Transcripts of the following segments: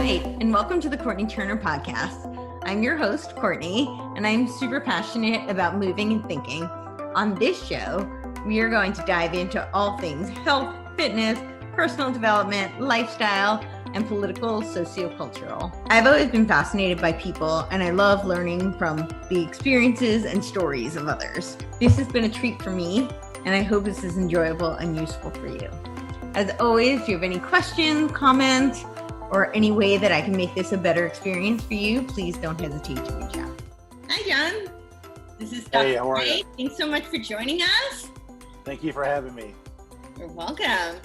right, and welcome to the Courtenay Turner podcast. I'm your host, Courtenay, and I'm super passionate about moving and thinking. On this show, we are going to dive into all things health, fitness, personal development, lifestyle, and political sociocultural. I've always been fascinated by people, and I love learning from the experiences and stories of others. This has been a treat for me, and I hope this is enjoyable and useful for you. As always, if you have any questions, comments, or any way that I can make this a better experience for you, please don't hesitate to reach out. Hi, John. This is Dr. Hey, how are you? Thanks so much for joining us. Thank you for having me. You're welcome.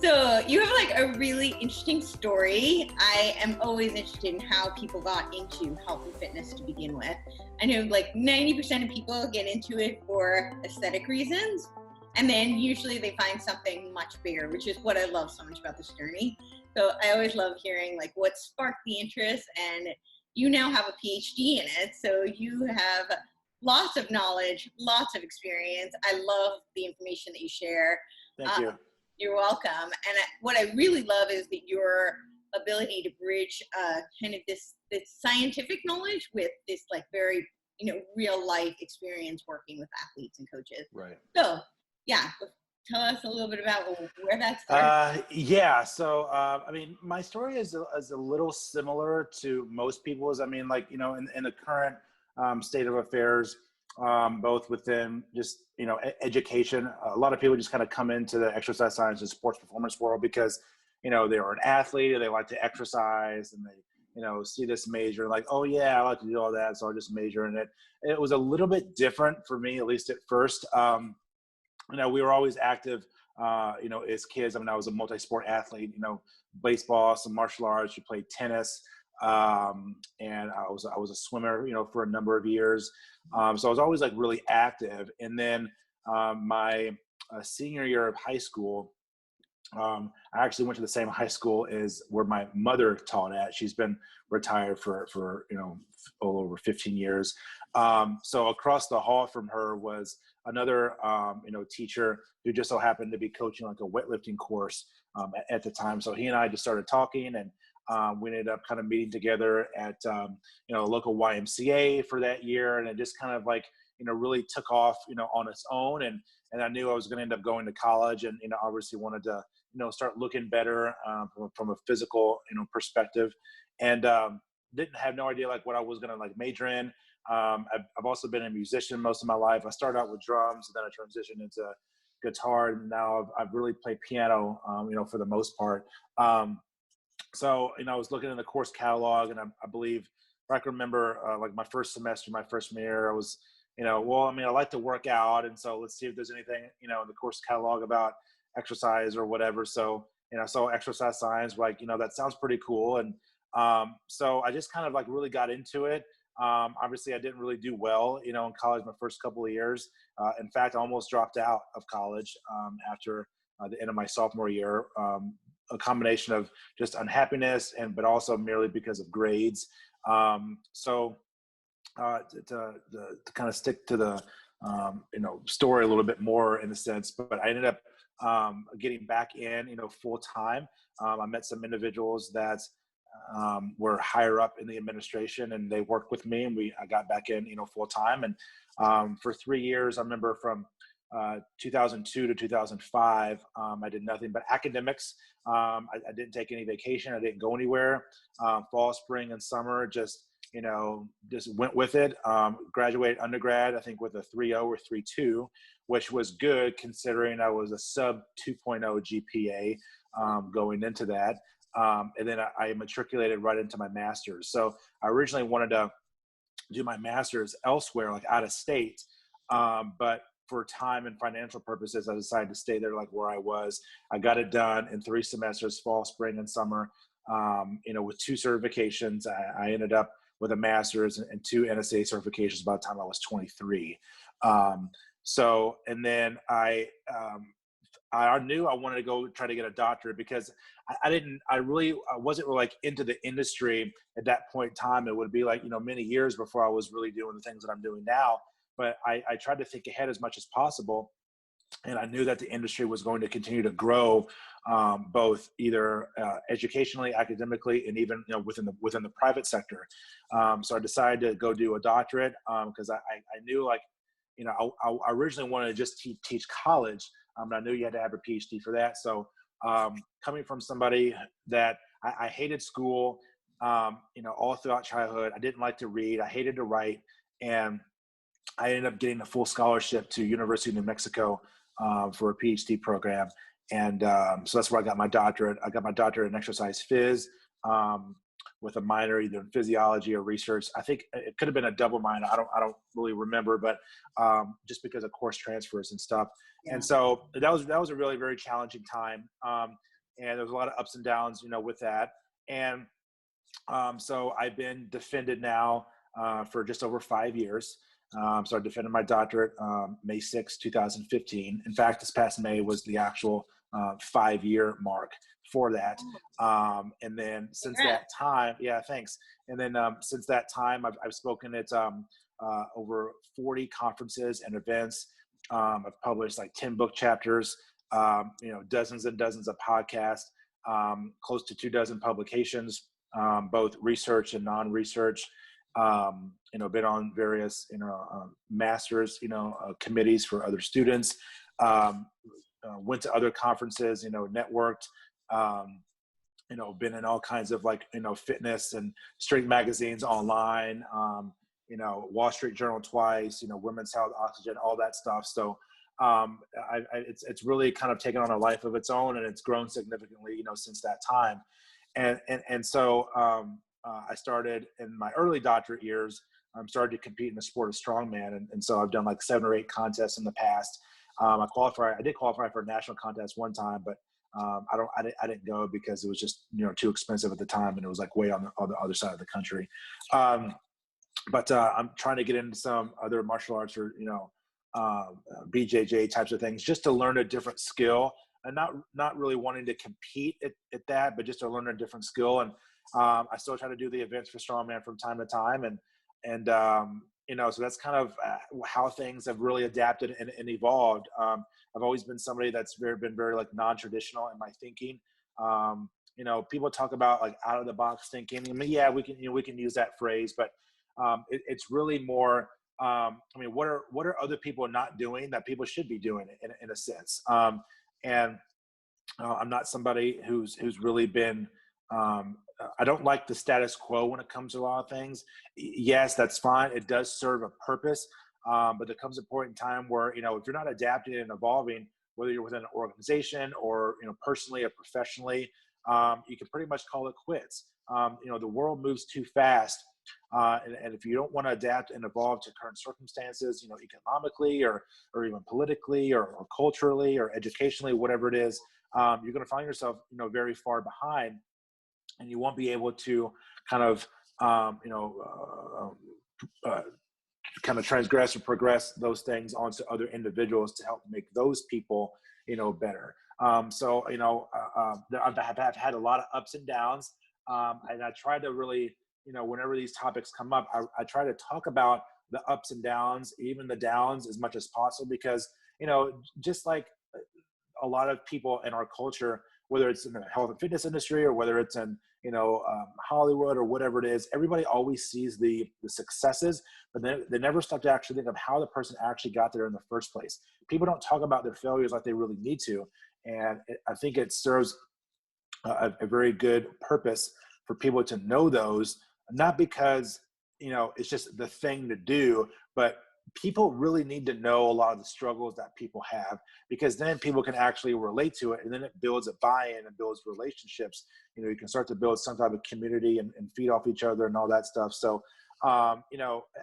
So you have like a really interesting story. I am always interested in how people got into health and fitness to begin with. I know like 90% of people get into it for aesthetic reasons. And then usually they find something much bigger, which is what I love so much about this journey. So I always love hearing like what sparked the interest, and you now have a PhD in it. So you have lots of knowledge, lots of experience. I love the information that you share. Thank you. You're welcome. And what I really love is that your ability to bridge kind of this scientific knowledge with this like very, real life experience working with athletes and coaches. Right. So yeah, tell us a little bit about where that started. My story is a little similar to most people's. In the current state of affairs, both within just, education, a lot of people just kind of come into the exercise science and sports performance world because, they're an athlete or they like to exercise and they, see this major like, oh yeah, I like to do all that. So I'll just major in it. It was a little bit different for me, at least at first. We were always active, as kids. I was a multi-sport athlete, baseball, some martial arts, you played tennis. And I was a swimmer, for a number of years. So I was always like really active. And then my senior year of high school, I actually went to the same high school as where my mother taught at. She's been retired for all over 15 years. So across the hall from her was another, teacher who just so happened to be coaching like a weightlifting course at the time. So he and I just started talking, and we ended up kind of meeting together at, a local YMCA for that year. And it just kind of like, really took off, on its own. And I knew I was going to end up going to college and, obviously wanted to, start looking better from a physical, perspective. And didn't have no idea like what I was going to like major in. I've also been a musician most of my life. I started out with drums, and then I transitioned into guitar, and now I've really played piano, for the most part. So, I was looking in the course catalog, and I believe, I can remember like my first semester, my freshman year, I was, I like to work out. And so let's see if there's anything, in the course catalog about exercise or whatever. So, I saw exercise science, like, that sounds pretty cool. And so I just kind of like really got into it. Obviously I didn't really do well, in college, my first couple of years. In fact, I almost dropped out of college after the end of my sophomore year. A combination of just unhappiness but also merely because of grades. To kind of stick to the, story a little bit more in a sense, but I ended up getting back in, full time. I met some individuals that were higher up in the administration, and they worked with me, and I got back in, full time. And for 3 years, I remember from 2002 to 2005, I did nothing but academics. I didn't take any vacation. I didn't go anywhere. Fall, spring, and summer, just went with it. Graduated undergrad, I think with a 3.0 or 3.2, which was good considering I was a sub 2.0 GPA going into that. And then I matriculated right into my master's. So I originally wanted to do my master's elsewhere, like out of state. But for time and financial purposes, I decided to stay there like where I was. I got it done in 3 semesters, fall, spring, and summer, with 2 certifications. I ended up with a master's and 2 NSCA certifications by the time I was 23. And then I knew I wanted to go try to get a doctorate because I wasn't like into the industry at that point in time. It would be like, many years before I was really doing the things that I'm doing now. But I tried to think ahead as much as possible. And I knew that the industry was going to continue to grow, both either educationally, academically, and even within the private sector. So I decided to go do a doctorate because I knew, like, I originally wanted to just teach college, but I knew you had to have a PhD for that. So coming from somebody that I hated school, all throughout childhood, I didn't like to read, I hated to write, and I ended up getting a full scholarship to University of New Mexico for a PhD program. And so that's where I got my doctorate. I got my doctorate in exercise phys with a minor either in physiology or research. I think it could have been a double minor. I don't really remember, but just because of course transfers and stuff. Yeah. And so that was a really very challenging time. And there was a lot of ups and downs, with that. And so I've been defended now for just over 5 years. So I defended my doctorate May 6, 2015. In fact, this past May was the actual 5-year mark for that. And then since that time, yeah, thanks. And then since that time, I've spoken at over 40 conferences and events. I've published like 10 book chapters, dozens and dozens of podcasts, close to 24 publications, both research and non-research. Been on various, masters, committees for other students, went to other conferences, networked, been in all kinds of fitness and strength magazines online, Wall Street Journal twice, Women's Health, Oxygen, all that stuff. So it's really kind of taken on a life of its own, and it's grown significantly, since that time. And so I started in my early doctorate years, started to compete in the sport of strongman. And so I've done like 7 or 8 contests in the past. I did qualify for a national contest one time, but I didn't go because it was just, too expensive at the time. And it was like way on the other side of the country. But I'm trying to get into some other martial arts or, BJJ types of things just to learn a different skill, and not really wanting to compete at that, but just to learn a different skill. And I still try to do the events for strongman from time to time. And so that's kind of how things have really adapted and evolved. I've always been somebody that's been very like non-traditional in my thinking. People talk about like out of the box thinking. I mean, yeah, we can use that phrase, but it's really more, what are other people not doing that people should be doing in a sense? And I'm not somebody who's really been, I don't like the status quo when it comes to a lot of things. Yes, that's fine. It does serve a purpose. But there comes a point in time where, if you're not adapting and evolving, whether you're within an organization or, personally or professionally, you can pretty much call it quits. The world moves too fast. And if you don't want to adapt and evolve to current circumstances, economically or even politically or culturally or educationally, whatever it is, you're going to find yourself, very far behind, and you won't be able to kind of, kind of transgress or progress those things onto other individuals to help make those people, better. So, I've had a lot of ups and downs. And I try to really, whenever these topics come up, I try to talk about the ups and downs, even the downs, as much as possible, because, just like a lot of people in our culture, whether it's in the health and fitness industry or whether it's in, Hollywood or whatever it is, everybody always sees the successes, but they never stop to actually think of how the person actually got there in the first place. People don't talk about their failures like they really need to. And I think it serves a very good purpose for people to know those, not because, it's just the thing to do, but people really need to know a lot of the struggles that people have, because then people can actually relate to it, and then it builds a buy-in and builds relationships. You can start to build some type of community and feed off each other and all that stuff. So,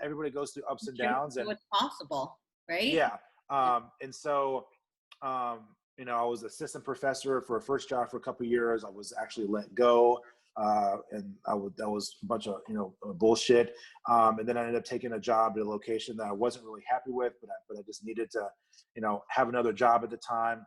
everybody goes through ups and downs. And what's possible, right? Yeah. And so, I was assistant professor for a first job for a couple of years. I was actually let go. And that was a bunch of, bullshit. And then I ended up taking a job at a location that I wasn't really happy with, but I just needed to, have another job at the time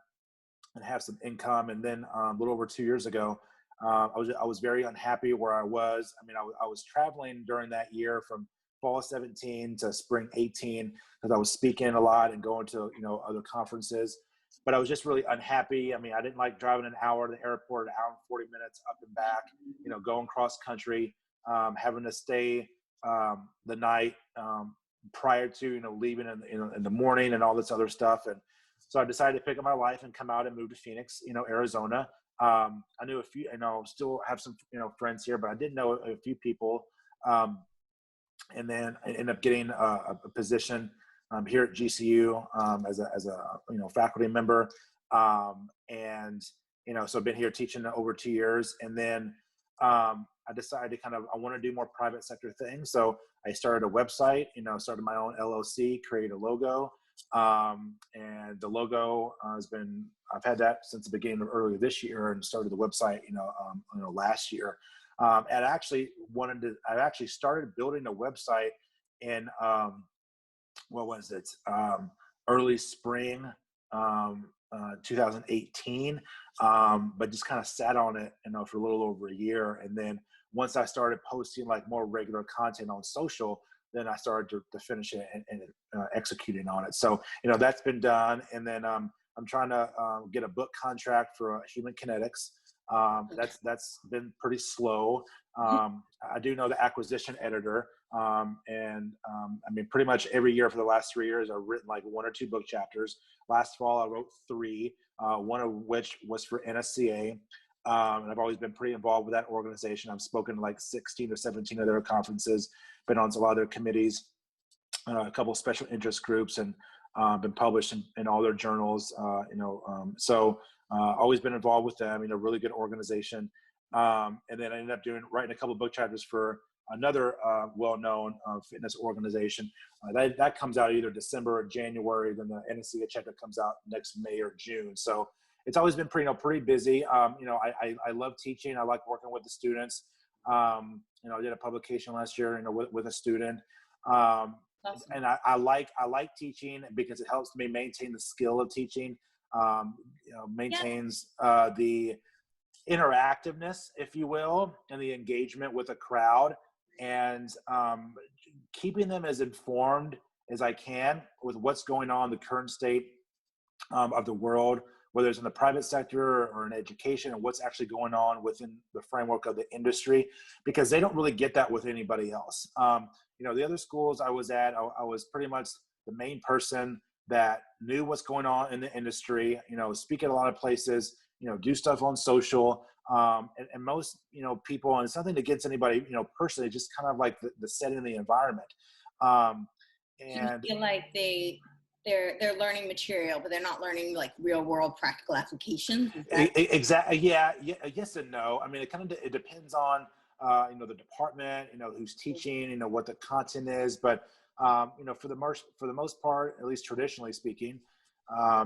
and have some income. And then a little over 2 years ago, I was very unhappy where I was. I mean, I was traveling during that year from fall 17 to spring 18, because I was speaking a lot and going to, other conferences. but I was just really unhappy. I mean, I didn't like driving an hour to the airport, an hour and 40 minutes up and back, going cross country, having to stay the night prior to, leaving in the morning and all this other stuff. And so I decided to pick up my life and come out and move to Phoenix, Arizona. I knew a few, still have some, friends here, but I didn't know a few people. And then I ended up getting a position here at GCU as a faculty member. And, so I've been here teaching over 2 years. And then I decided to I want to do more private sector things. So I started a website, started my own LLC, created a logo. And the logo I've had that since the beginning of earlier this year, and started the website, last year. And I actually started building a website in, early spring, 2018, but just kind of sat on it, for a little over a year. And then once I started posting like more regular content on social, then I started to finish it and executing on it. So, that's been done. And then I'm trying to get a book contract for human kinetics. That's been pretty slow. I do know the acquisition editor. Pretty much every year for the last 3 years, I've written like 1 or 2 book chapters. Last fall, I wrote 3, one of which was for NSCA. And I've always been pretty involved with that organization. I've spoken to like 16 or 17 of their conferences, been on a lot of their committees, a couple of special interest groups, and been published in all their journals. Always been involved with them. Really good organization. And then I ended up writing a couple of book chapters for another well-known fitness organization. That comes out either December or January. Then the NSCA chapter comes out next May or June. So it's always been pretty busy. I love teaching. I like working with the students. I did a publication last year, with a student. Awesome. And I like teaching because it helps me maintain the skill of teaching. Maintains the interactiveness, if you will, and the engagement with a crowd, and keeping them as informed as I can with what's going on in the current state of the world, whether it's in the private sector or in education, and what's actually going on within the framework of the industry, because they don't really get that with anybody else. The other schools I was at, I was pretty much the main person that knew what's going on in the industry, speak at a lot of places, do stuff on social. And most, people, and it's nothing against anybody, personally, just kind of like the setting of the environment. And you feel like they're learning material, but they're not learning like real world practical applications. Exactly. Yeah. Yes and no. It depends on, the department, who's teaching, what the content is, but, for the most part, at least traditionally speaking,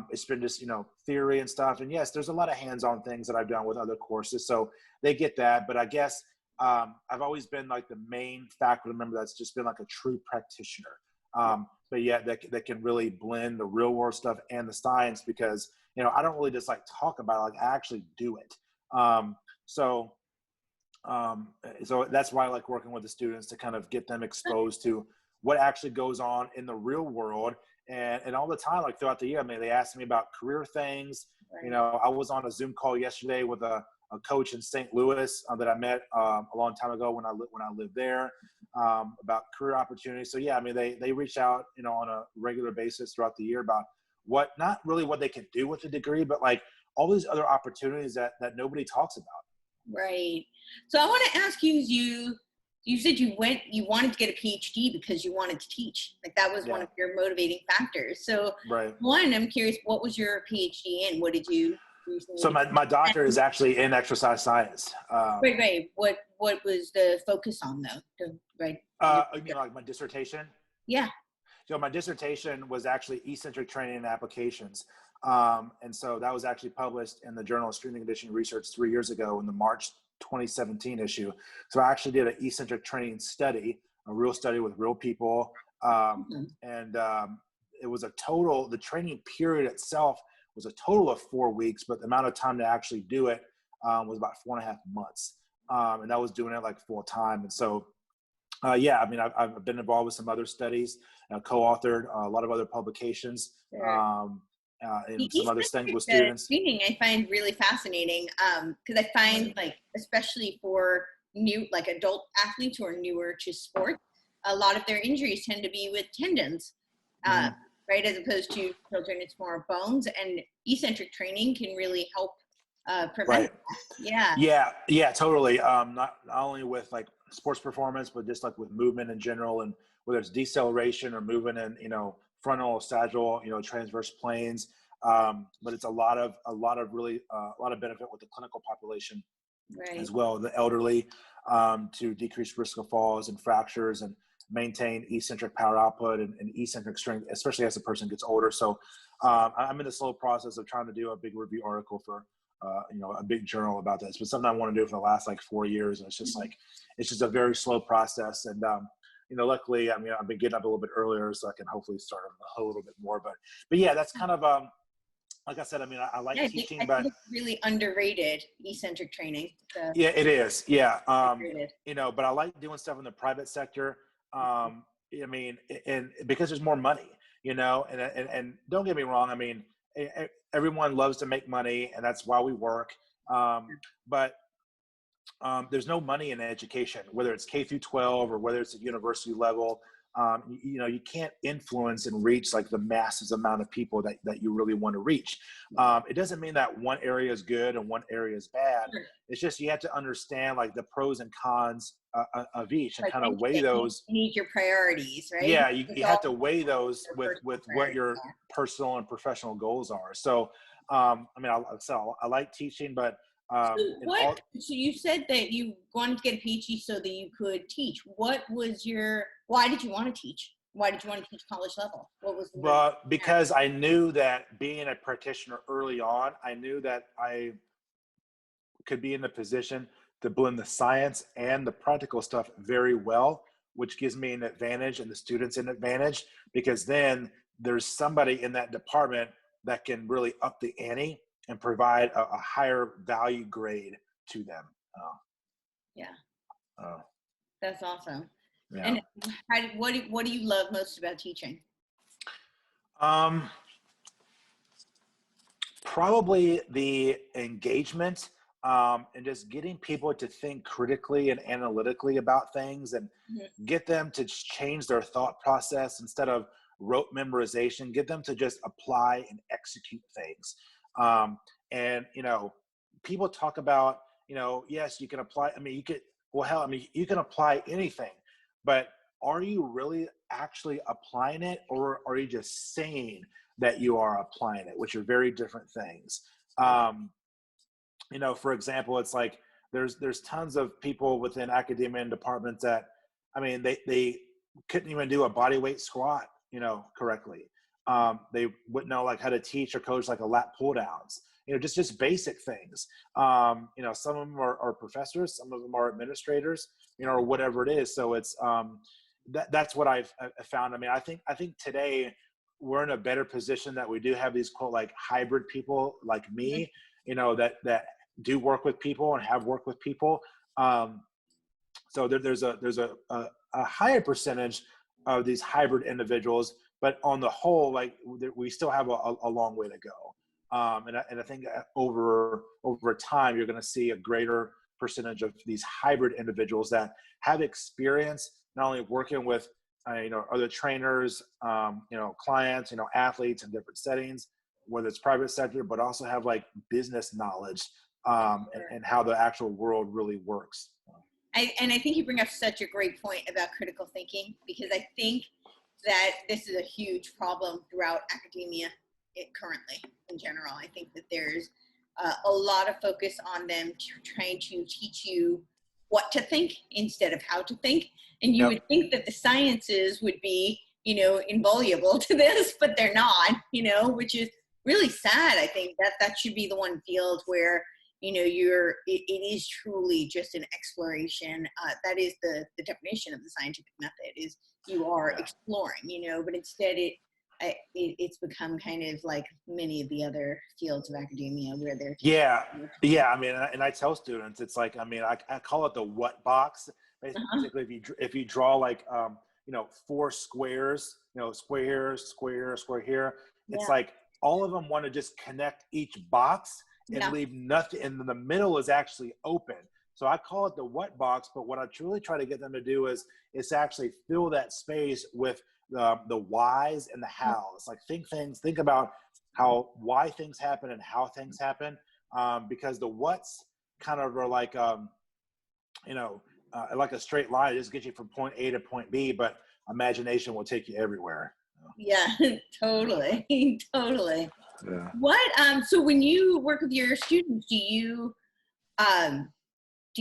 it's been just, theory and stuff. And yes, there's a lot of hands-on things that I've done with other courses, so they get that. But I guess I've always been like the main faculty member that's just been like a true practitioner. But yeah, that can really blend the real world stuff and the science, because, I don't really just like talk about it, like I actually do it. So that's why I like working with the students, to kind of get them exposed to what actually goes on in the real world. And all the time, like throughout the year, they asked me about career things. Right. I was on a Zoom call yesterday with a coach in St. Louis that I met a long time ago when I lived there, about career opportunities. So yeah, they reach out, on a regular basis throughout the year about not really what they can do with the degree, but like all these other opportunities that nobody talks about. Right. So I want to ask you, you said you wanted to get a PhD because you wanted to teach. Like that was one of your motivating factors. So right. One, I'm curious, what was your PhD in? What did you recently? So my doctorate is actually in exercise science. Right. What was the focus on though? Like my dissertation? Yeah. So my dissertation was actually eccentric training and applications. And so that was actually published in the Journal of Strength and Conditioning Research 3 years ago in the March 2017 issue. So I actually did an eccentric training study, a real study with real people. And it was the training period itself was a total of 4 weeks, but the amount of time to actually do it was about 4.5 months. And I was doing it like full time. And so, I've been involved with some other studies, co-authored a lot of other publications. and The some other things with eccentric students. training I find really fascinating because I find like, especially for new, like adult athletes who are newer to sports, a lot of their injuries tend to be with tendons, right? As opposed to children, it's more bones, and eccentric training can really help prevent that. Yeah, totally. Not only with like sports performance, but just like with movement in general, and whether it's deceleration or movement in, frontal or sagittal, transverse planes. But it's a lot of really a lot of benefit with the clinical population as well, the elderly, to decrease risk of falls and fractures and maintain eccentric power output and eccentric strength, especially as the person gets older. So I'm in the slow process of trying to do a big review article for a big journal about this, but something I want to do for the last like 4 years. And it's just like, it's just a very slow process. And, luckily, I've been getting up a little bit earlier so I can hopefully start a little bit more, but yeah, that's kind of, like I said, I like teaching, but it's really underrated eccentric training. So. Yeah, it is. Yeah. But I like doing stuff in the private sector. And because there's more money, and don't get me wrong. Everyone loves to make money, and that's why we work. But there's no money in education, whether it's K through 12 or whether it's at university level. You can't influence and reach like the massive amount of people that you really want to reach. It doesn't mean that one area is good and one area is bad. It's just you have to understand like the pros and cons of each and kind of weigh those. You need your priorities, right? Yeah, you have to weigh those with what your personal and professional goals are. So, I like teaching, but so you said that you wanted to get a PhD so that you could teach. Why did you want to teach? Why did you want to teach college level? What was because I knew that being a practitioner early on, I knew that I could be in a position to blend the science and the practical stuff very well, which gives me an advantage and the students an advantage, because then there's somebody in that department that can really up the ante and provide a higher value grade to them. That's awesome. Yeah. And what do you love most about teaching? Probably the engagement, and just getting people to think critically and analytically about things, and get them to change their thought process instead of rote memorization. Get them to just apply and execute things. And people talk about, yes, you can apply. You can apply anything, but are you really actually applying it, or are you just saying that you are applying it, which are very different things? For example, it's like there's tons of people within academia and departments that, they couldn't even do a body weight squat, correctly. They wouldn't know like how to teach or coach like a lat pull downs, just basic things. Some of them are professors, some of them are administrators, or whatever it is. So it's, that's what I've found. I think today we're in a better position that we do have these quote like hybrid people like me, that do work with people and have worked with people. So there's a higher percentage of these hybrid individuals, but on the whole, like we still have a long way to go. And I think over time, you're going to see a greater percentage of these hybrid individuals that have experience not only working with other trainers, clients, athletes in different settings, whether it's private sector, but also have like business knowledge, and how the actual world really works. I think you bring up such a great point about critical thinking, because I think that this is a huge problem throughout academia currently in general. I think that there's a lot of focus on them trying to teach you what to think instead of how to think. And you would think that the sciences would be, invaluable to this, but they're not, which is really sad. I think that should be the one field where, it is truly just an exploration. That is the definition of the scientific method, is you are exploring, but instead it's become kind of like many of the other fields of academia where they're and I tell students, it's like, I call it the what box. Basically, if you draw like 4 squares, square here, square here, it's like all of them want to just connect each box and leave nothing, and the middle is actually open. So I call it the what box, but what I truly try to get them to do is actually fill that space with the whys and the hows. Like think about why things happen and how things happen, because the what's kind of are like, like a straight line. It just gets you from point A to point B, but imagination will take you everywhere. Yeah, totally. Totally. Yeah. What, so when you work with your students, do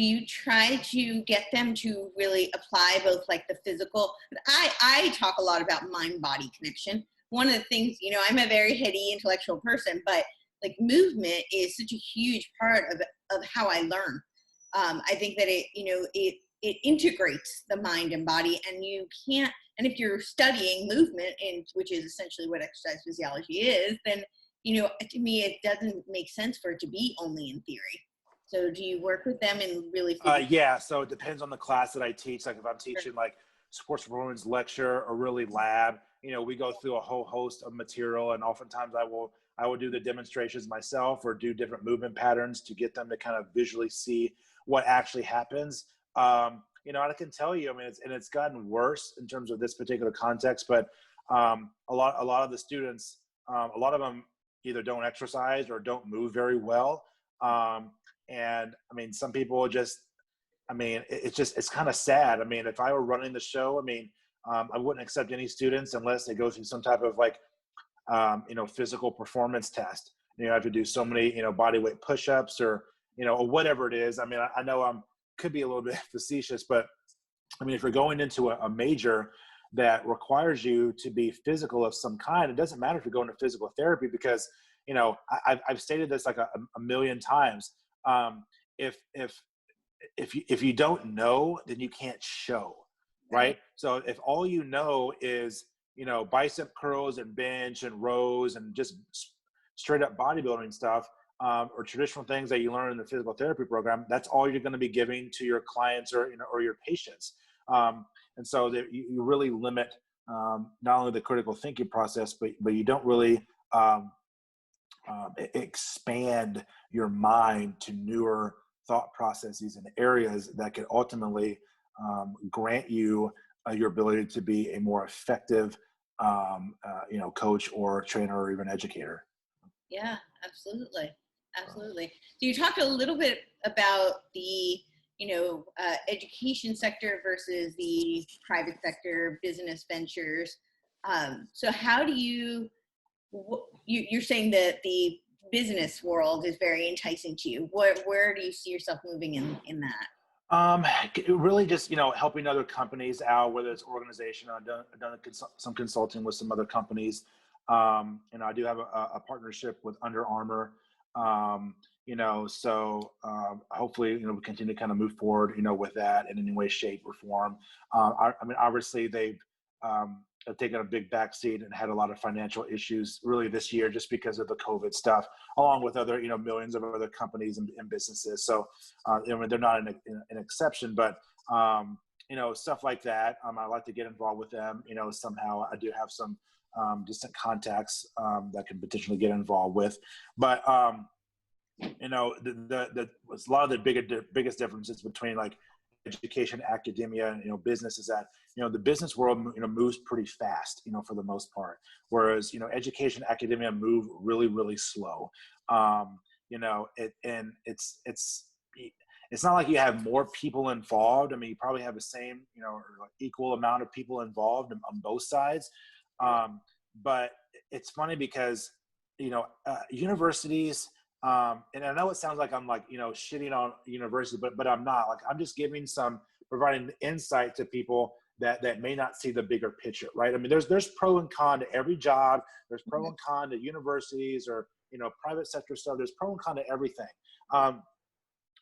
you try to get them to really apply both like the physical? I talk a lot about mind-body connection. One of the things, I'm a very heady intellectual person, but like movement is such a huge part of how I learn. I think that it integrates the mind and body, and you can't, and if you're studying movement, which is essentially what exercise physiology is, then, to me, it doesn't make sense for it to be only in theory. So do you work with them and really? Yeah, so it depends on the class that I teach. Like if I'm teaching like sports performance lecture or really lab, we go through a whole host of material, and oftentimes I will do the demonstrations myself or do different movement patterns to get them to kind of visually see what actually happens. I can tell you, it's gotten worse in terms of this particular context, but a lot of the students, a lot of them either don't exercise or don't move very well. And some people just, it's kind of sad. If I were running the show, I wouldn't accept any students unless they go through some type of like, physical performance test. I have to do so many, body weight push-ups or whatever it is. I know could be a little bit facetious, but if you're going into a major that requires you to be physical of some kind, it doesn't matter if you're going to physical therapy, because I've stated this like a million times. If you don't know, then you can't show, right? So if all you know is bicep curls and bench and rows and just straight up bodybuilding stuff, or traditional things that you learn in the physical therapy program, that's all you're going to be giving to your clients or your patients. And so that you really limit not only the critical thinking process, but you don't really expand your mind to newer thought processes and areas that could ultimately grant you your ability to be a more effective coach or trainer or even educator. Yeah, absolutely. Absolutely. So you talked a little bit about the, education sector versus the private sector business ventures. So how do you're saying that the business world is very enticing to you. Where do you see yourself moving in that? Really just, helping other companies out, whether it's organization. I've done some consulting with some other companies. I do have a partnership with Under Armour. So hopefully, we continue to kind of move forward, with that in any way, shape, or form. Obviously they've taken a big backseat and had a lot of financial issues really this year just because of the COVID stuff, along with other, millions of other companies and businesses. So, they're not an exception, but, stuff like that. I like to get involved with them, somehow. I do have some distant contacts that can potentially get involved with, but a lot of the biggest differences between like education, academia, and business is that the business world moves pretty fast, for the most part, whereas education, academia move really, really slow. It's not like you have more people involved. You probably have the same or equal amount of people involved on both sides. But it's funny because universities, and I know it sounds like I'm shitting on university, but I'm not. Like, I'm just providing insight to people that may not see the bigger picture, right? There's pro and con to every job. There's pro and con to universities or private sector stuff. There's pro and con to everything.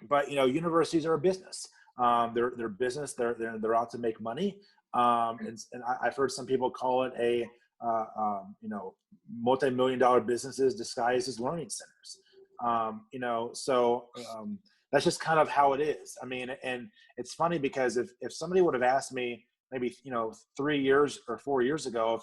But universities are a business. They're business. They're out to make money. And I've heard some people call it a multi-million-dollar businesses disguised as learning centers. That's just kind of how it is. And it's funny because if somebody would have asked me maybe 3 years or 4 years ago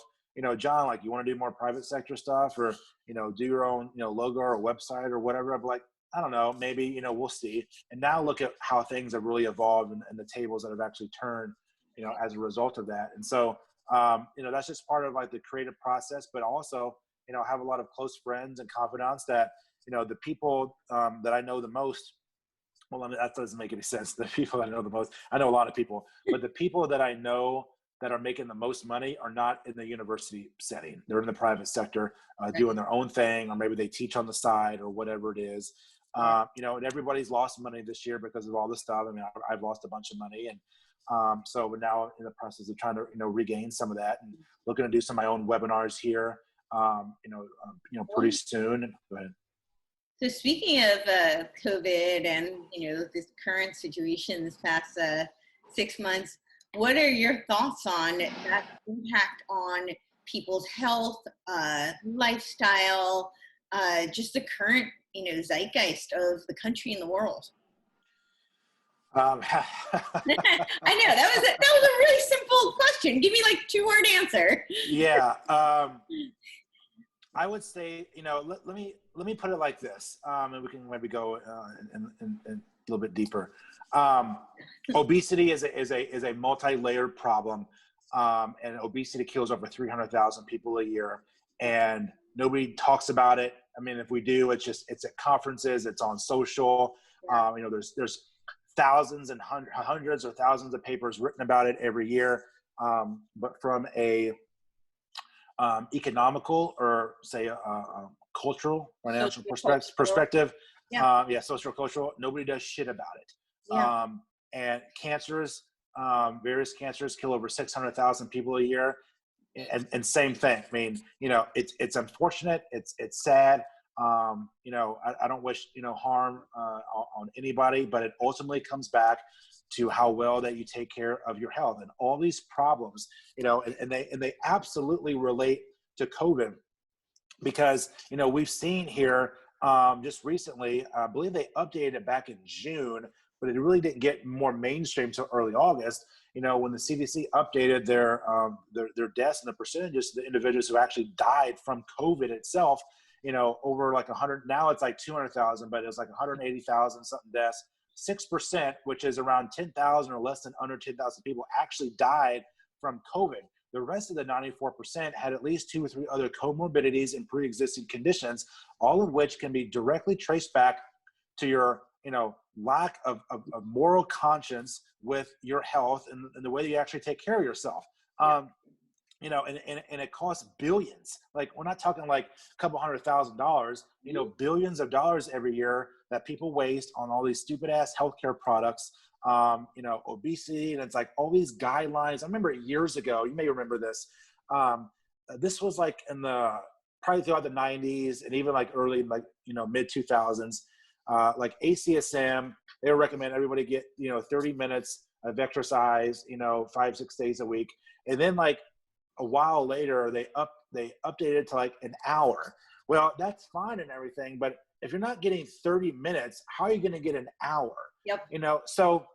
John, like, you want to do more private sector stuff, or, do your own, logo or website or whatever. I'm like, I don't know, maybe, we'll see. And now look at how things have really evolved, and the tables that have actually turned, as a result of that. And so, that's just part of like the creative process, but also, I have a lot of close friends and confidants that, the people that I know the most, well, I mean, that doesn't make any sense. The people that I know the most, I know a lot of people, but the people that I know that are making the most money are not in the university setting. They're in the private sector, doing their own thing, or maybe they teach on the side or whatever it is. And everybody's lost money this year because of all this stuff. I mean, I've lost a bunch of money, and so we're now in the process of trying to, regain some of that, and looking to do some of my own webinars here, pretty soon. Go ahead. So speaking of COVID and, this current situation this past 6 months, what are your thoughts on that impact on people's health, lifestyle, just the current, zeitgeist of the country and the world? I know that was a really simple question. Give me like 2-word answer. Yeah. I would say, let me put it like this, and we can maybe go in a little bit deeper. Obesity is a multi-layered problem, and obesity kills over 300,000 people a year, and nobody talks about it. I mean, if we do, it's at conferences, it's on social. There's thousands and hundreds or thousands of papers written about it every year, but from a economical, or say cultural, financial perspective, social cultural, nobody does shit about it. And cancers, various cancers kill over 600,000 people a year, and same thing. I mean, it's unfortunate, it's sad. I don't wish harm on anybody, but it ultimately comes back to how well that you take care of your health. And all these problems, and they absolutely relate to COVID, because we've seen here just recently, I believe they updated it back in June, but it really didn't get more mainstream till early August. When the CDC updated their deaths and the percentages of the individuals who actually died from COVID itself, over like 100, now it's like 200,000, but it was like 180,000 something deaths. 6%, which is around 10,000 or less than under 10,000 people, actually died from COVID. The rest of the 94% had at least 2 or 3 other comorbidities and pre-existing conditions, all of which can be directly traced back to your, lack of moral conscience with your health and the way that you actually take care of yourself. And it costs billions. Like, we're not talking like a couple $100,000, billions of dollars every year that people waste on all these stupid ass healthcare products, obesity. And it's like all these guidelines. I remember years ago, you may remember this. This was like probably throughout the 90s, and even like early, like, mid 2000s, like ACSM, they would recommend everybody get, 30 minutes of exercise, 5-6 days a week. And then like a while later, they updated to like an hour. Well, that's fine and everything, but if you're not getting 30 minutes, how are you going to get an hour? Yep. So,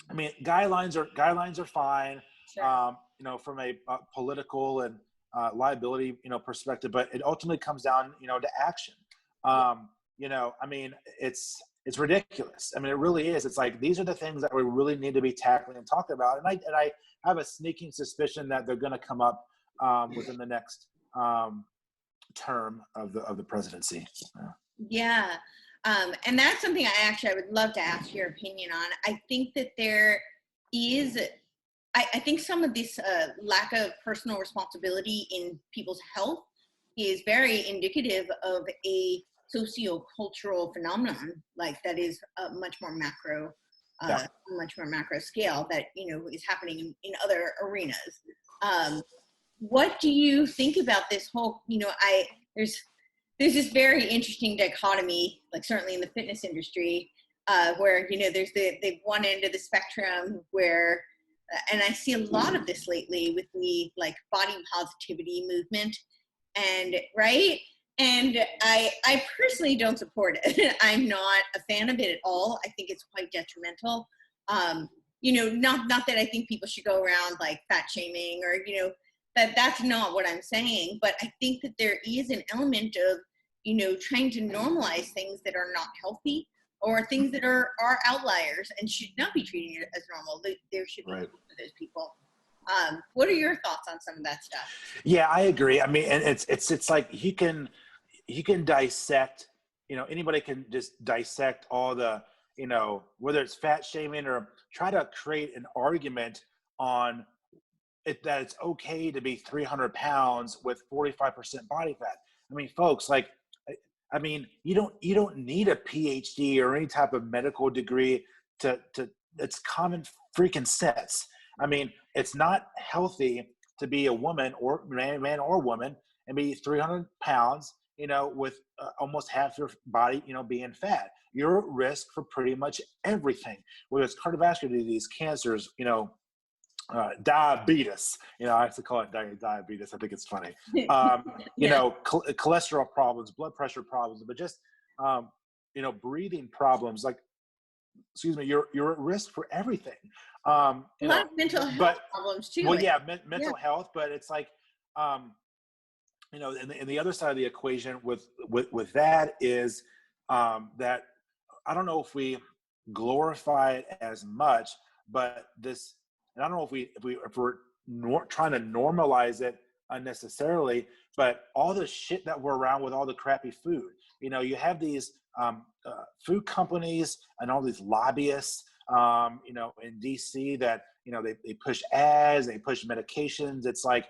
I mean, guidelines are fine, Sure. from a political and liability, perspective, but it ultimately comes down, to action. I mean, it's ridiculous. I mean, it really is. It's like, these are the things that we really need to be tackling and talking about. And I have a sneaking suspicion that they're going to come up within the next term of the presidency. Yeah. And that's something I would love to ask your opinion on. I think that there is, I think some of this lack of personal responsibility in people's health is very indicative of a sociocultural phenomenon, like that is much more macro scale that, is happening in other arenas. What do you think about this whole, there's this very interesting dichotomy, like certainly in the fitness industry, where, there's the one end of the spectrum where, and I see a lot of this lately with the like body positivity movement, and right. And I personally don't support it. I'm not a fan of it at all. I think it's quite detrimental. Not that I think people should go around like fat shaming or, that's not what I'm saying, but I think that there is an element of, trying to normalize things that are not healthy or things that are outliers and should not be treated as normal. There should be Right. hope for those people. What are your thoughts on some of that stuff? Yeah, I agree. I mean, and it's like you can dissect, anybody can just dissect all the, whether it's fat shaming or try to create an argument on it, that it's okay to be 300 pounds with 45% body fat. I mean, folks, like, I mean, you don't need a PhD or any type of medical degree to it's common freaking sense. I mean, it's not healthy to be a woman or man or woman and be 300 pounds, with almost half your body, being fat. You're at risk for pretty much everything, whether it's cardiovascular disease, cancers, diabetes. I have to call it diabetes. I think it's funny. Cholesterol problems, blood pressure problems, but just breathing problems. Like, excuse me, you're at risk for everything. A lot of mental health problems too. Well, yeah, mental health, but it's like, and the other side of the equation with that is that I don't know if we glorify it as much, but this, and I don't know if we're trying to normalize it unnecessarily, but all the shit that we're around with all the crappy food, you have these food companies and all these lobbyists, in DC that, they push ads, they push medications. It's like,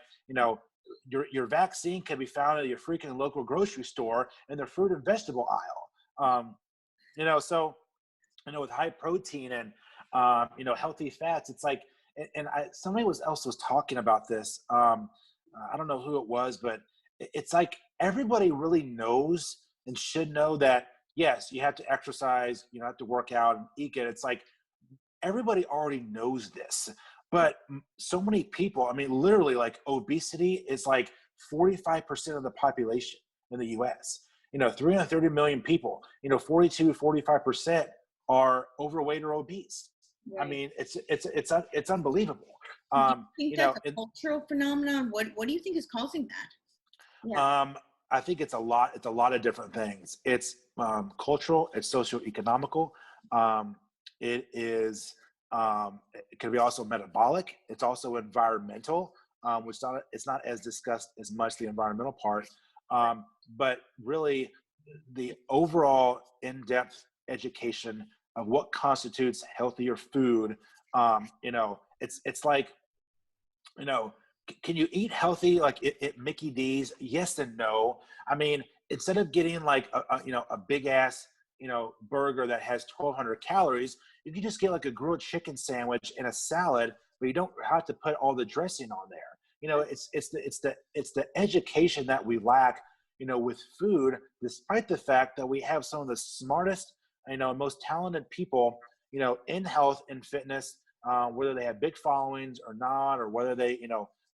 your vaccine can be found at your freaking local grocery store in their fruit and vegetable aisle. So, with high protein and, healthy fats, it's like, and somebody else was talking about this. I don't know who it was, but it's like everybody really knows and should know that, yes, you have to exercise, you have to work out and eat it. It's like everybody already knows this, but so many people, I mean, literally, like, obesity is like 45% of the population in the US. 330 million people, 45% are overweight or obese. Right. I mean, it's unbelievable. Do you think that's a cultural phenomenon? What do you think is causing that? Yeah. I think it's a lot of different things. It's cultural, it's socioeconomical. It is, it can be also metabolic. It's also environmental, which it's not as discussed as much, the environmental part. But really the overall in-depth education of what constitutes healthier food. It's like, can you eat healthy like at Mickey D's? Yes and no. I mean, instead of getting like a big ass burger that has 1,200 calories, you can just get like a grilled chicken sandwich and a salad, but you don't have to put all the dressing on there. It's the education that we lack, with food, despite the fact that we have some of the smartest, most talented people, in health and fitness, whether they have big followings or not, or whether they,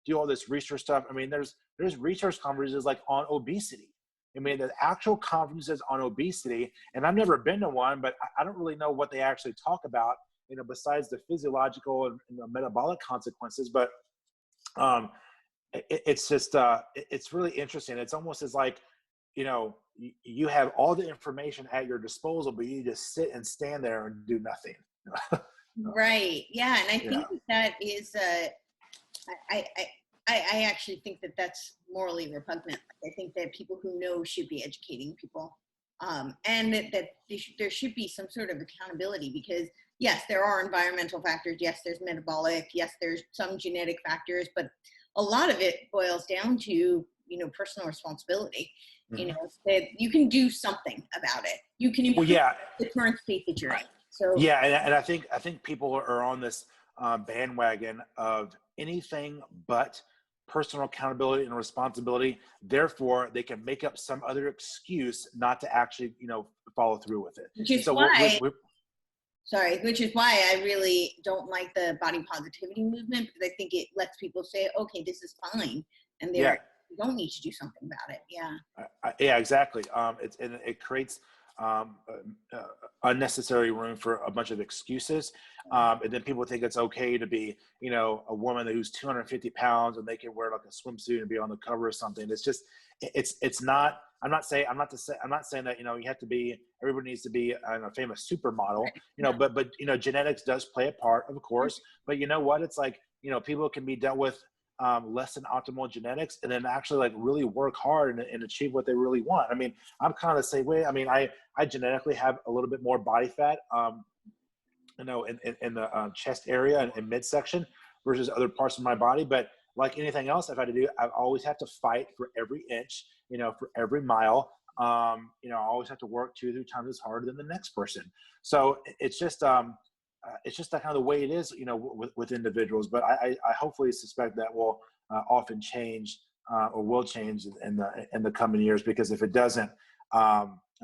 do all this research stuff. I mean, there's research conferences like on obesity. I mean, there's actual conferences on obesity, and I've never been to one, but I don't really know what they actually talk about, besides the physiological and metabolic consequences. But it's just, it's really interesting. It's almost as like, you have all the information at your disposal, but you just sit and stand there and do nothing. Right. Yeah. And I think that is, I actually think that that's morally repugnant. I think that people who know should be educating people, and that there should be some sort of accountability, because yes, there are environmental factors. Yes, there's metabolic. Yes, there's some genetic factors, but a lot of it boils down to, personal responsibility. Mm-hmm. That you can do something about it. You can improve the current state that you're in. So and I think people are on this bandwagon of anything but personal accountability and responsibility. Therefore, they can make up some other excuse not to actually, follow through with it. Which is why I really don't like the body positivity movement, because I think it lets people say, okay, this is fine, and you don't need to do something about it. Yeah. Yeah, exactly. It creates unnecessary room for a bunch of excuses. And then people think it's okay to be, a woman who's 250 pounds and they can wear like a swimsuit and be on the cover of something. It's just, it's not, I'm not saying that, you have to be, everybody needs to be a famous supermodel, but, genetics does play a part, of course, but you know what? It's like, people can be dealt with less than optimal genetics and then actually like really work hard and achieve what they really want. I mean, I'm kind of the same way. I mean, I genetically have a little bit more body fat, in the chest area and midsection versus other parts of my body. But like anything else I've had to do, I always have to fight for every inch, for every mile. I always have to work 2 or 3 times as hard than the next person. So it's just that kind of the way it is, with individuals. But I hopefully suspect that will often change or will change in the coming years, because if it doesn't,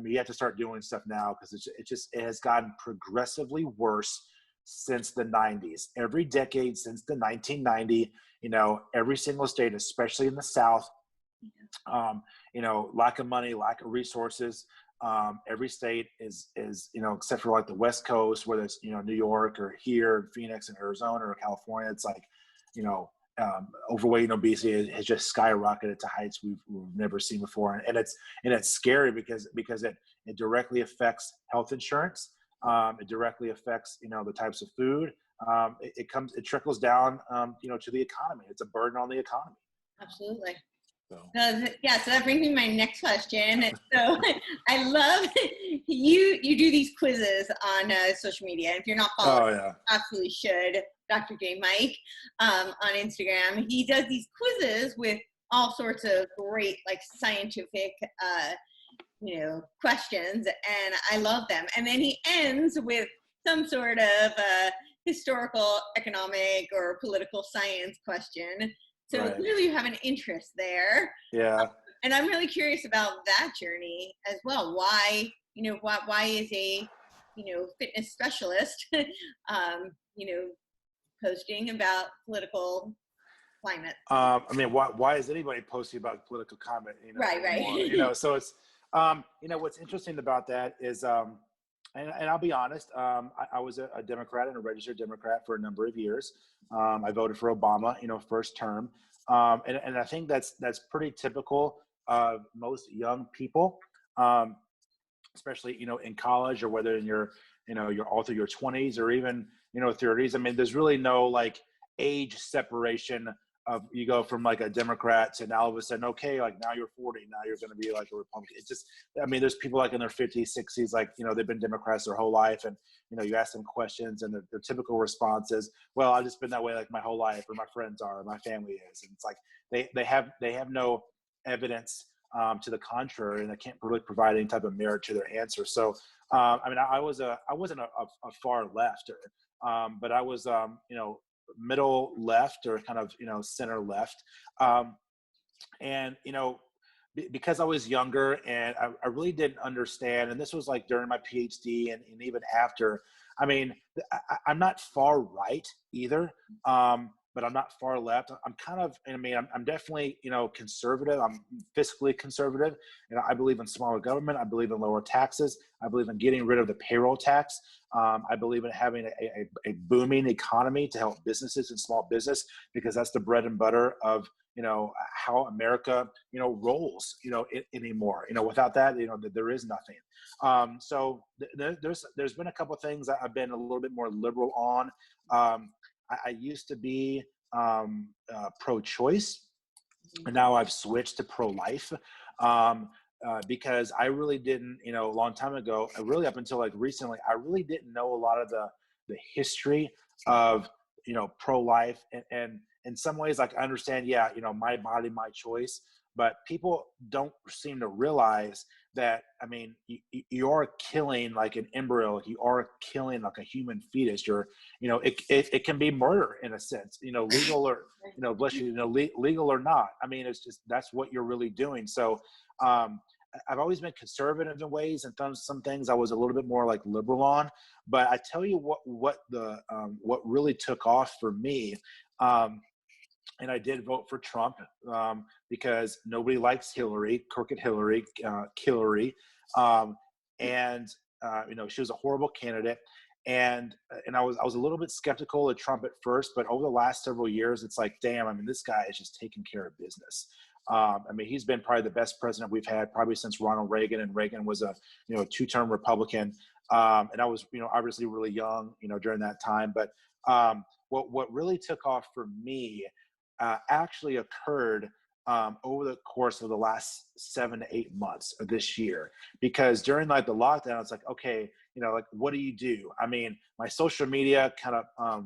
you have to start doing stuff now, because it has gotten progressively worse since the 90s. Every decade since the 1990, every single state, especially in the South, lack of money, lack of resources. Every state is, except for like the West Coast, whether it's, New York or here in Phoenix and Arizona or California, it's like, overweight and obesity has just skyrocketed to heights we've never seen before. And it's scary because it directly affects health insurance. It directly affects, the types of food. It trickles down, to the economy. It's a burden on the economy. Absolutely. So that brings me to my next question. So I love you do these quizzes on social media. If you're not following, absolutely should. Dr. J. Mike on Instagram. He does these quizzes with all sorts of great, like, scientific, questions, and I love them. And then he ends with some sort of historical, economic, or political science question. So clearly you have an interest there. Yeah. And I'm really curious about that journey as well. Why is a, fitness specialist, posting about political climate? Why is anybody posting about political climate? Right. So it's, what's interesting about that is, and I'll be honest, I was a Democrat and a registered Democrat for a number of years. I voted for Obama, first term. And I think that's pretty typical of most young people, especially, in college, or whether in you're all through your 20s or even, 30s. I mean, there's really no like age separation of, you go from like a Democrat to now all of a sudden, okay, like now you're 40, now you're going to be like a Republican. It's just, there's people like in their 50s, 60s, like, they've been Democrats their whole life. And, you ask them questions and their typical response is, well, I've just been that way like my whole life, or my friends are, or my family is. And it's like, they have no evidence to the contrary, and they can't really provide any type of merit to their answer. So, I wasn't a far lefter, but I was, middle left, or kind of, center left. And, because I was younger and I really didn't understand, and this was like during my PhD and even after, I'm not far right either. But I'm not far left. I'm kind of, I'm definitely, conservative. I'm fiscally conservative. I believe in smaller government. I believe in lower taxes. I believe in getting rid of the payroll tax. I believe in having a booming economy to help businesses and small business, because that's the bread and butter of, how America, rolls, anymore. Without that, there is nothing. So there's been a couple of things that I've been a little bit more liberal on. I used to be pro-choice, and now I've switched to pro-life, because I really didn't, a long time ago, really up until like recently, I really didn't know a lot of the history of, pro-life. And in some ways, like, I understand, my body, my choice, but people don't seem to realize that, you're killing like an embryo, you are killing like a human fetus. You're, it can be murder in a sense, legal or, bless you, legal or not. It's just, that's what you're really doing. So, I've always been conservative in ways, and some things I was a little bit more like liberal on. But I tell you what really took off for me, and I did vote for Trump, because nobody likes Hillary, crooked Hillary, Killary. and she was a horrible candidate. And I was a little bit skeptical of Trump at first, but over the last several years, it's like, damn, I mean, this guy is just taking care of business. I mean, he's been probably the best president we've had probably since Ronald Reagan, and Reagan was a two-term Republican. And I was obviously really young during that time. But what really took off for me actually occurred over the course of the last 7 to 8 months of this year, because during like the lockdown, it's like, okay, like, what do you do? I mean, my social media kind of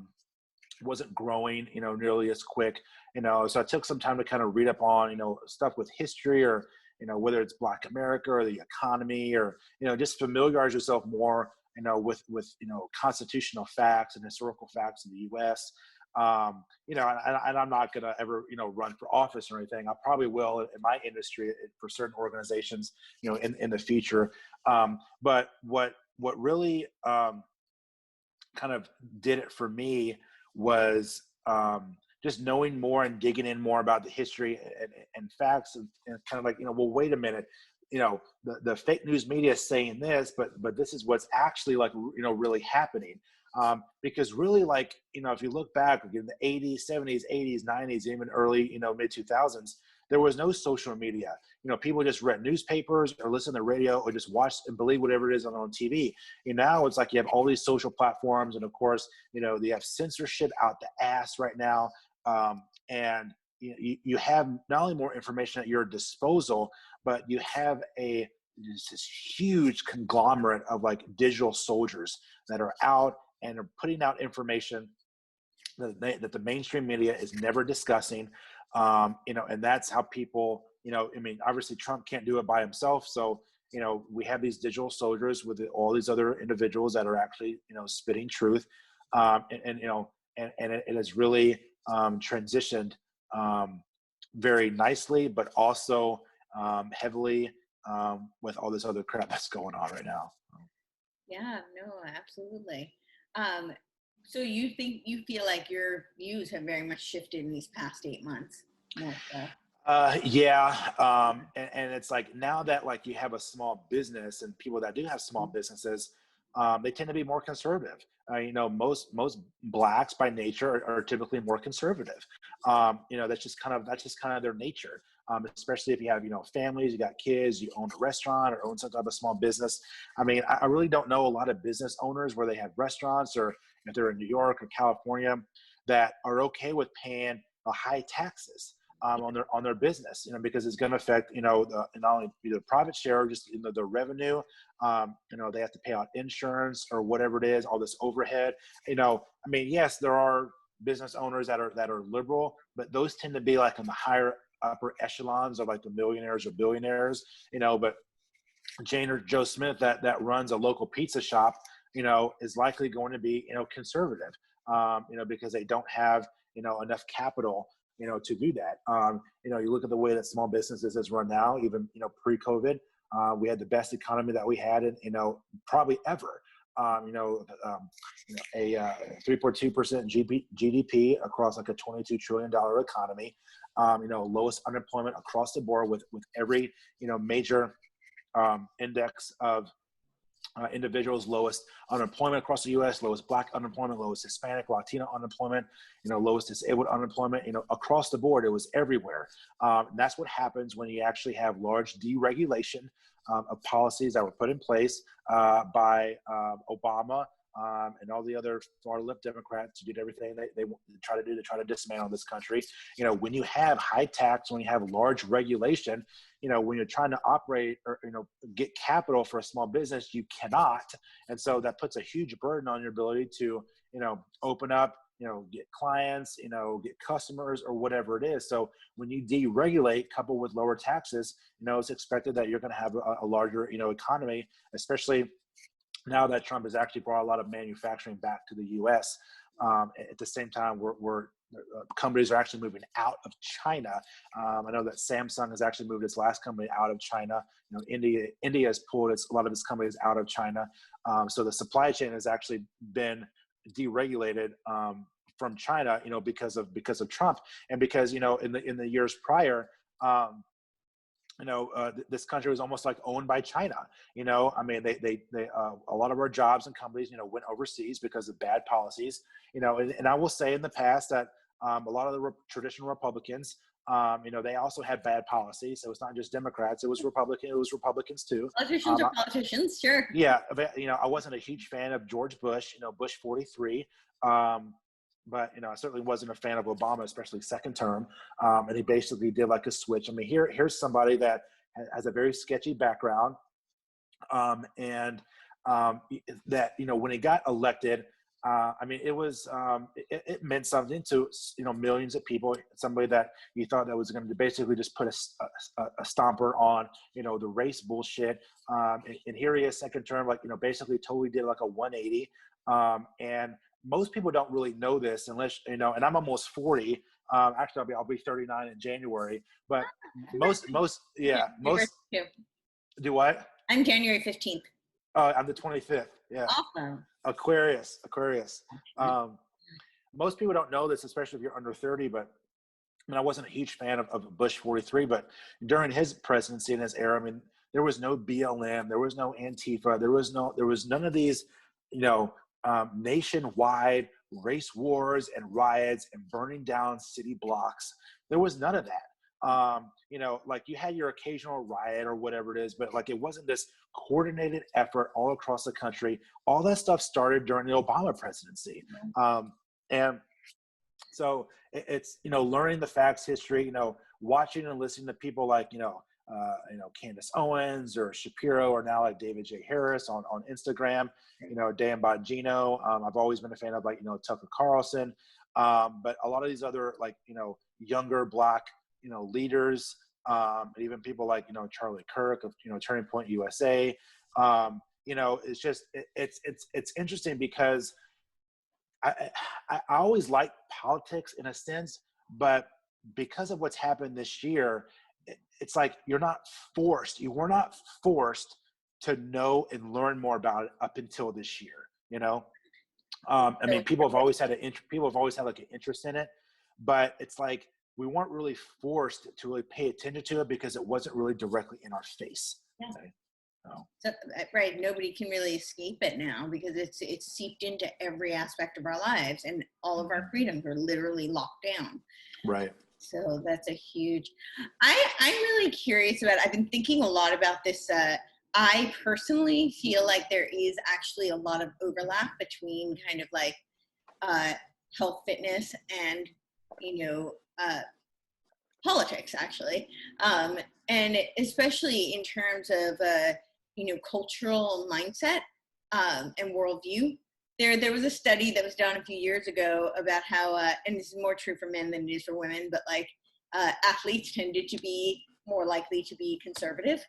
wasn't growing, nearly as quick, so I took some time to kind of read up on, stuff with history, or, whether it's Black America or the economy, or, just familiarize yourself more, with constitutional facts and historical facts in the U.S. And I'm not going to ever, run for office or anything. I probably will in my industry for certain organizations, in the future. But what really kind of did it for me was just knowing more and digging in more about the history and facts, and kind of like, well, wait a minute, the fake news media is saying this, but this is what's actually like, really happening. Because really, like, if you look back in the 80s, 70s, 80s, 90s, even early, mid 2000s, there was no social media. People just read newspapers or listen to the radio or just watch and believe whatever it is on TV. Now it's like you have all these social platforms, and of course, they have censorship out the ass right now. And you have not only more information at your disposal, but you have this huge conglomerate of like digital soldiers that are out and are putting out information that the mainstream media is never discussing. And that's how people, I mean, obviously Trump can't do it by himself. So, we have these digital soldiers with all these other individuals that are actually, spitting truth. And it has really transitioned very nicely, but also heavily with all this other crap that's going on right now. Yeah, no, absolutely. So you feel like your views have very much shifted in these past 8 months? More so. Yeah. And it's like, now that like you have a small business, and people that do have small businesses, they tend to be more conservative. Most Blacks by nature are typically more conservative. That's just kind of their nature. Especially if you have, families, you got kids, you own a restaurant or own some type of small business. I mean, I really don't know a lot of business owners where they have restaurants, or if they're in New York or California, that are okay with paying high taxes on their business, because it's going to affect, not only the profit share, just the revenue. They have to pay out insurance or whatever it is, all this overhead. I mean, yes, there are business owners that are liberal, but those tend to be like in the higher upper echelons of like the millionaires or billionaires. But Jane or Joe Smith that runs a local pizza shop, is likely going to be, conservative, because they don't have, enough capital, to do that. You look at the way that small businesses is run now, even, pre-COVID, we had the best economy that we had in, probably ever. A 3.2% GDP across like a $22 trillion economy, lowest unemployment across the board with every, major index of individuals, lowest unemployment across the U.S., lowest Black unemployment, lowest Hispanic, Latino unemployment, lowest disabled unemployment, across the board. It was everywhere. And that's what happens when you actually have large deregulation of policies that were put in place by Obama and all the other far left Democrats who did everything they try to do to try to dismantle this country. When you have high tax, when you have large regulation, when you're trying to operate or, get capital for a small business, you cannot. And so that puts a huge burden on your ability to, open up, get clients, get customers or whatever it is. So when you deregulate coupled with lower taxes, it's expected that you're going to have a larger, economy, especially now that Trump has actually brought a lot of manufacturing back to the U.S. At the same time, we're companies are actually moving out of China. I know that Samsung has actually moved its last company out of China. India has pulled a lot of its companies out of China. So the supply chain has actually been deregulated from China, because of Trump, and because in the years prior, this country was almost like owned by China. I mean, they a lot of our jobs and companies, went overseas because of bad policies. And I will say in the past that a lot of the traditional Republicans, they also had bad policies. So it's not just Democrats; it was Republicans too. Politicians are politicians, sure. Yeah, I wasn't a huge fan of George Bush. Bush 43. But I certainly wasn't a fan of Obama, especially second term. And he basically did like a switch. I mean, here's somebody that has a very sketchy background, and that when he got elected, I mean, it was it meant something to millions of people. Somebody that you thought that was going to basically just put a stomper on the race bullshit. And here he is, second term, like basically totally did like a 180. And most people don't really know this unless, and I'm almost 40. Actually, I'll be 39 in January. But most, do what? I'm January 15th. I'm the 25th. Yeah. Awesome. Aquarius. Most people don't know this, especially if you're under 30. But I mean, I wasn't a huge fan of Bush 43. But during his presidency and his era, I mean, there was no BLM, there was no Antifa, there was none of these, nationwide race wars and riots and burning down city blocks. There was none of that. Like you had your occasional riot or whatever it is, but like it wasn't this coordinated effort all across the country. All that stuff started during the Obama presidency. And so it's, learning the facts, history, watching and listening to people like, Candace Owens or Shapiro, or now like David J. Harris on Instagram, Dan Bongino. I've always been a fan of Tucker Carlson. But a lot of these other younger Black, leaders, and even people like, Charlie Kirk of, Turning Point USA. It's just, it's interesting because I always like politics in a sense, but because of what's happened this year, it's like you were not forced to know and learn more about it up until this year. I mean, people have always had like an interest in it, but it's like we weren't really forced to really pay attention to it because it wasn't really directly in our face. Yeah. Okay? So, right. Nobody can really escape it now because it's seeped into every aspect of our lives, and all of our freedoms are literally locked down. Right. So that's a huge, I'm really curious about, I've been thinking a lot about this. I personally feel like there is actually a lot of overlap between kind of like health, fitness, and, politics actually. And especially in terms of, cultural mindset and worldview. There was a study that was done a few years ago about how, and this is more true for men than it is for women, but like athletes tended to be more likely to be conservative,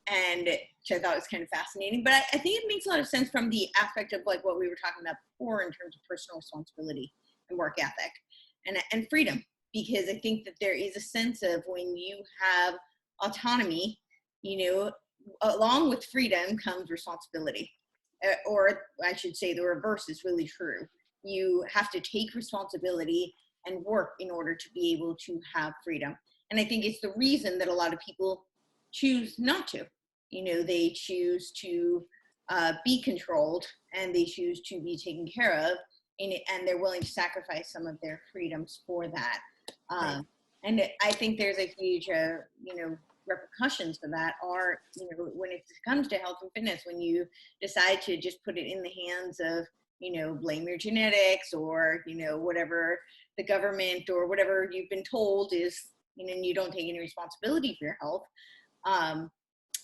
and which I thought was kind of fascinating. But I think it makes a lot of sense from the aspect of like what we were talking about before in terms of personal responsibility and work ethic and freedom, because I think that there is a sense of when you have autonomy, along with freedom comes responsibility. Or I should say the reverse is really true. You have to take responsibility and work in order to be able to have freedom. And I think it's the reason that a lot of people choose not to. They choose to be controlled, and they choose to be taken care of, and they're willing to sacrifice some of their freedoms for that. And I think there's a huge, repercussions for that are, when it comes to health and fitness, when you decide to just put it in the hands of, blame your genetics or, whatever the government or whatever you've been told is, and you don't take any responsibility for your health.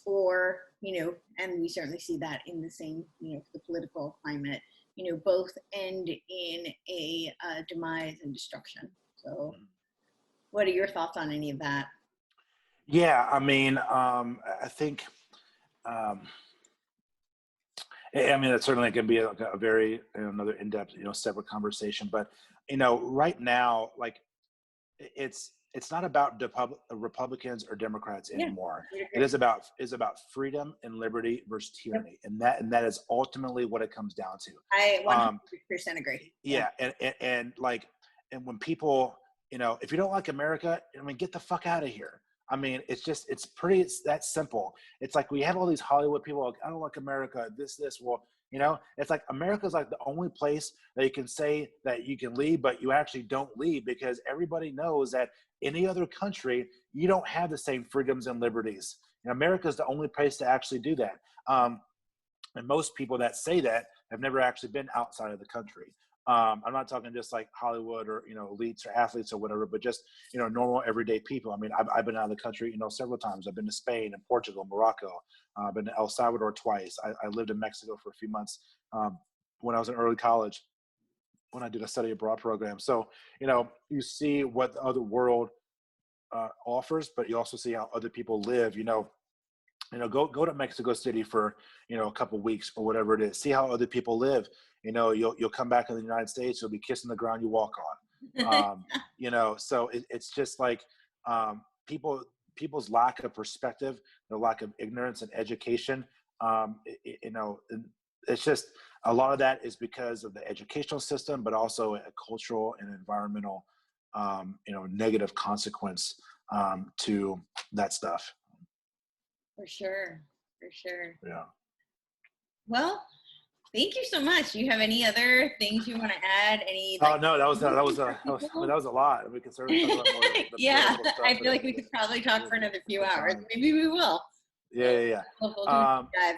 Or, and we certainly see that in the same, the political climate, both end in a demise and destruction. So what are your thoughts on any of that? Yeah, I mean, I think, it's certainly going to be a very another in-depth, separate conversation. But right now, like, it's not about Republicans or Democrats anymore. Yeah. It is about freedom and liberty versus tyranny, yep. and that is ultimately what it comes down to. I 100% agree. Yeah, and when people, if you don't like America, get the fuck out of here. I mean, it's that simple. It's like we have all these Hollywood people like, I don't like America, this. Well, it's like America's like the only place that you can say that you can leave, but you actually don't leave, because everybody knows that any other country, you don't have the same freedoms and liberties. America is the only place to actually do that. And most people that say that have never actually been outside of the country. I'm not talking just like Hollywood or, elites or athletes or whatever, but just, normal everyday people. I mean, I've been out of the country, several times. I've been to Spain and Portugal, Morocco. I've been to El Salvador twice. I lived in Mexico for a few months when I was in early college, when I did a study abroad program. So, you see what the other world offers, but you also see how other people live. Go to Mexico City for, a couple of weeks or whatever it is. See how other people live. You'll come back in the United States, you'll be kissing the ground you walk on. So it's just like people's lack of perspective, their lack of ignorance and education. It's just a lot of that is because of the educational system, but also a cultural and environmental, negative consequence to that stuff. For sure. Yeah. Well, thank you so much. Do you have any other things you want to add? Oh no, that was a lot. We could certainly talk about more. Yeah, stuff, I feel like we could probably talk for another few hours. Maybe we will. Yeah. We'll do a dive.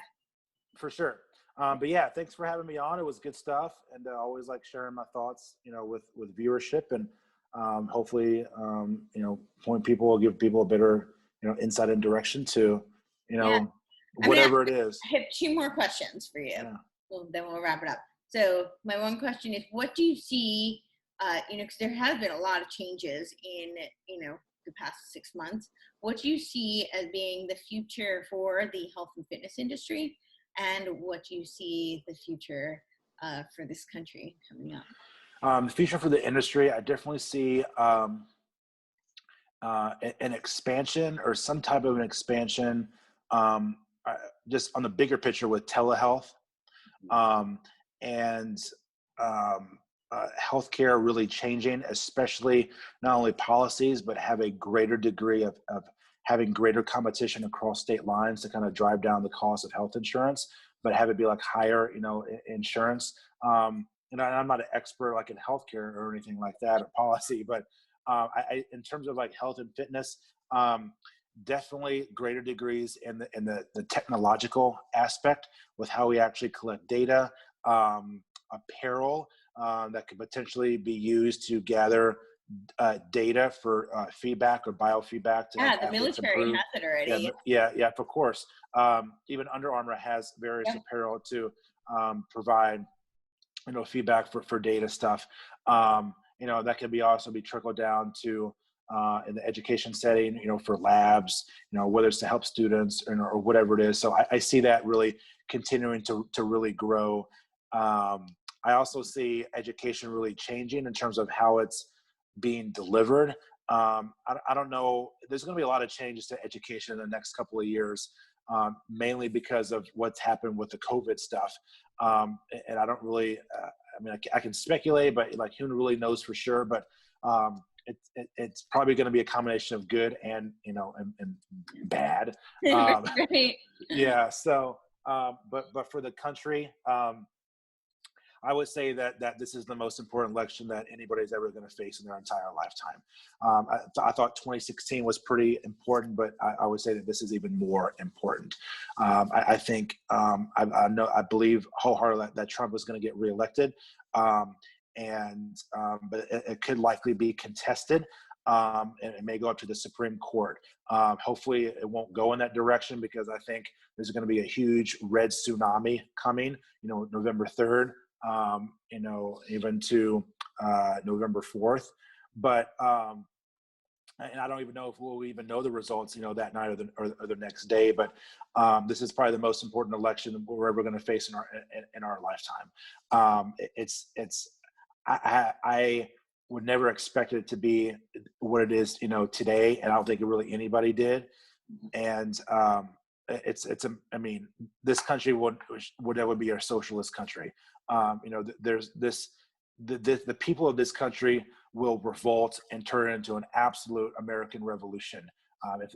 For sure. But yeah, thanks for having me on. It was good stuff, and I always like sharing my thoughts, with viewership, and hopefully, point people, give people a better, insight and direction to, whatever it is. I have two more questions for you. Yeah. Then we'll wrap it up. So my one question is, what do you see, because there have been a lot of changes in, the past 6 months. What do you see as being the future for the health and fitness industry? And what do you see the future for this country coming up? The future for the industry, I definitely see an expansion, or some type of an expansion, just on the bigger picture with telehealth, and healthcare really changing, especially not only policies, but have a greater degree of having greater competition across state lines to kind of drive down the cost of health insurance, but have it be like higher, insurance. I'm not an expert like in healthcare or anything like that, or policy, but I in terms of like health and fitness, definitely greater degrees in the technological aspect with how we actually collect data, apparel that could potentially be used to gather data for feedback or biofeedback. The military has it already. Yeah, of course. Even Under Armour has various apparel to provide, feedback for data stuff. That can also be trickled down to in the education setting, for labs, whether it's to help students or whatever it is. So I see that really continuing to really grow. I also see education really changing in terms of how it's being delivered. I don't know. There's going to be a lot of changes to education in the next couple of years, mainly because of what's happened with the COVID stuff. And I don't really, I can speculate, but like who really knows for sure. But it's probably going to be a combination of good and bad. Right. Yeah. So, but for the country, I would say that this is the most important election that anybody's ever going to face in their entire lifetime. I thought 2016 was pretty important, but I would say that this is even more important. I think I believe wholeheartedly that Trump is going to get reelected, but it could likely be contested. And it may go up to the Supreme Court. Hopefully it won't go in that direction, because I think there's going to be a huge red tsunami coming, November 3rd. Even to November 4th. But and I don't even know if we'll even know the results, that night or the next day. But this is probably the most important election we're ever going to face in our lifetime. I would never expect it to be what it is, today, and I don't think really anybody did. And this country would never be a socialist country. There's the people of this country will revolt and turn it into an absolute American revolution.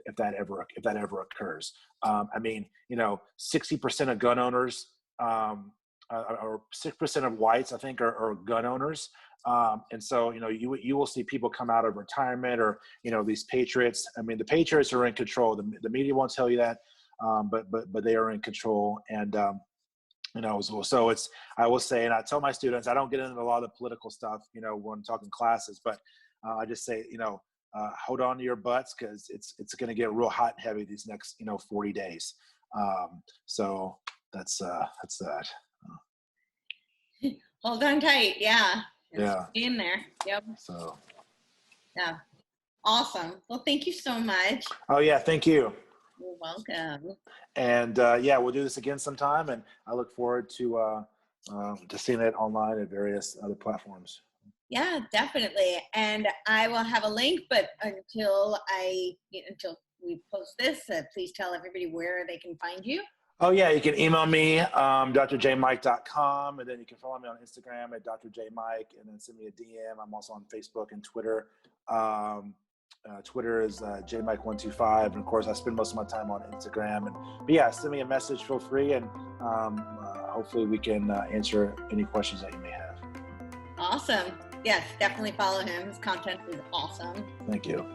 if that ever occurs. I mean, 60% of gun owners, or 6% of whites, I think, are gun owners. And so, you will see people come out of retirement, or, these patriots. I mean, the patriots are in control. The media won't tell you that, but they are in control. And, so I will say, and I tell my students, I don't get into a lot of the political stuff, when I'm talking classes, but I just say, hold on to your butts, because it's going to get real hot and heavy these next, 40 days. So that's that. Hold on tight. Yeah. Yeah. In there. Yep. So. Yeah. Awesome. Well, thank you so much. Oh yeah. Thank you. You're welcome. And we'll do this again sometime, and I look forward to seeing it online at various other platforms. Yeah, definitely. And I will have a link, but until we post this, please tell everybody where they can find you. Oh yeah, you can email me, drjmike.com, and then you can follow me on Instagram at drjmike, and then send me a DM. I'm also on Facebook and Twitter. Twitter is jmike125, and of course I spend most of my time on Instagram. But yeah, send me a message, feel free, and hopefully we can answer any questions that you may have. Awesome. Yes, definitely follow him. His content is awesome. Thank you.